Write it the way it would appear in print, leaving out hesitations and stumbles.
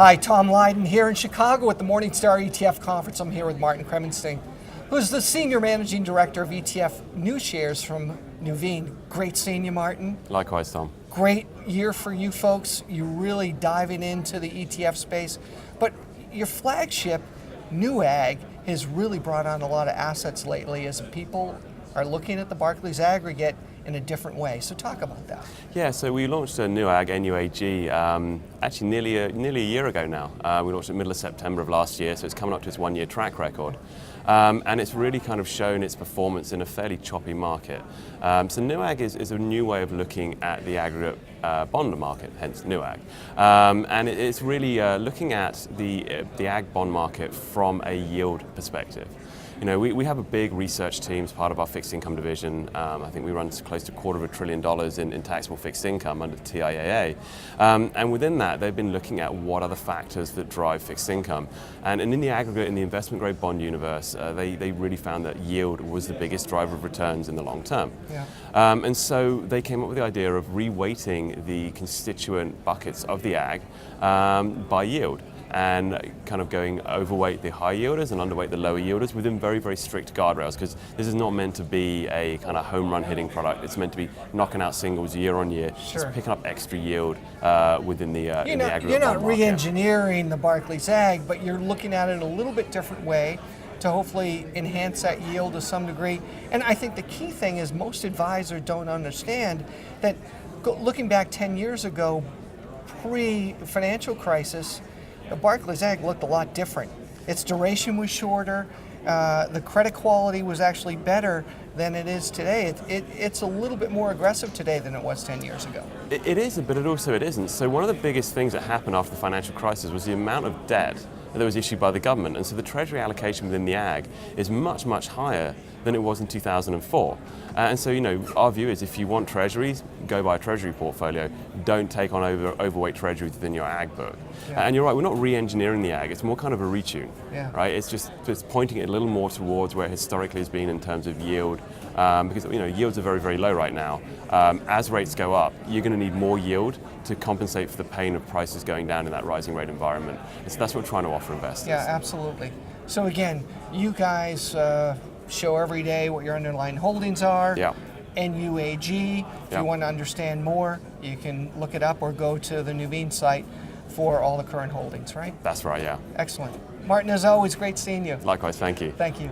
Hi, Tom Lydon here in Chicago at the Morningstar ETF Conference. I'm here with Martin Kremenstein, who's the Senior Managing Director of ETF NuShares from Nuveen. Great seeing you, Martin. Likewise, Tom. Great year for you folks. You're really diving into the ETF space. But your flagship, NUAG, has really brought on a lot of assets lately as people are looking at the Barclays Aggregate in a different way. So talk about that. Yeah, so we launched a NUAG, NUAG, actually nearly a year ago now. We launched it middle of September of last year, so it's coming up to its 1-year track record. And it's really kind of shown its performance in a fairly choppy market. So NUAG is a new way of looking at the aggregate bond market, hence NUAG. And it's really looking at the ag bond market from a yield perspective. You know, we have a big research team as part of our fixed income division. I think we run close to $250 billion in taxable fixed income under the TIAA. And within that, they've been looking at what are the factors that drive fixed income. And in the aggregate, in the investment grade bond universe, they really found that yield was the biggest driver of returns in the long term. Yeah. And so they came up with the idea of reweighting the constituent buckets of the ag by yield, and kind of going overweight the high yielders and underweight the lower yielders within very, very strict guardrails, because this is not meant to be a kind of home run hitting product. It's meant to be knocking out singles year on year, Sure. just picking up extra yield within the aggregate You're not bond market. re-engineering the Barclays Ag, but you're looking at it a little bit different way to hopefully enhance that yield to some degree. And I think the key thing is most advisors don't understand that looking back 10 years ago, pre-financial crisis, the Barclays Ag looked a lot different. Its duration was shorter. The credit quality was actually better than it is today. It's a little bit more aggressive today than it was 10 years ago. It is, but it isn't. So one of the biggest things that happened after the financial crisis was the amount of debt that was issued by the government. And so the treasury allocation within the ag is much, much higher than it was in 2004. And so, you know, our view is if you want treasuries, go buy a treasury portfolio. Don't take on overweight treasuries within your ag book. Yeah. And you're right, we're not re-engineering the ag. It's more kind of a retune, Yeah. right? It's pointing it a little more towards where historically has been in terms of yield, because, you know, yields are very, very low right now. As rates go up, you're going to need more yield to compensate for the pain of prices going down in that rising rate environment. And so that's what we're trying to offer investors. Yeah, absolutely. So again, you guys show every day what your underlying holdings are. Yeah. NUAG. If Yeah. you want to understand more, you can look it up or go to the Nuveen site for all the current holdings, right? That's right, yeah. Excellent. Martin, as always, great seeing you. Likewise, thank you. Thank you.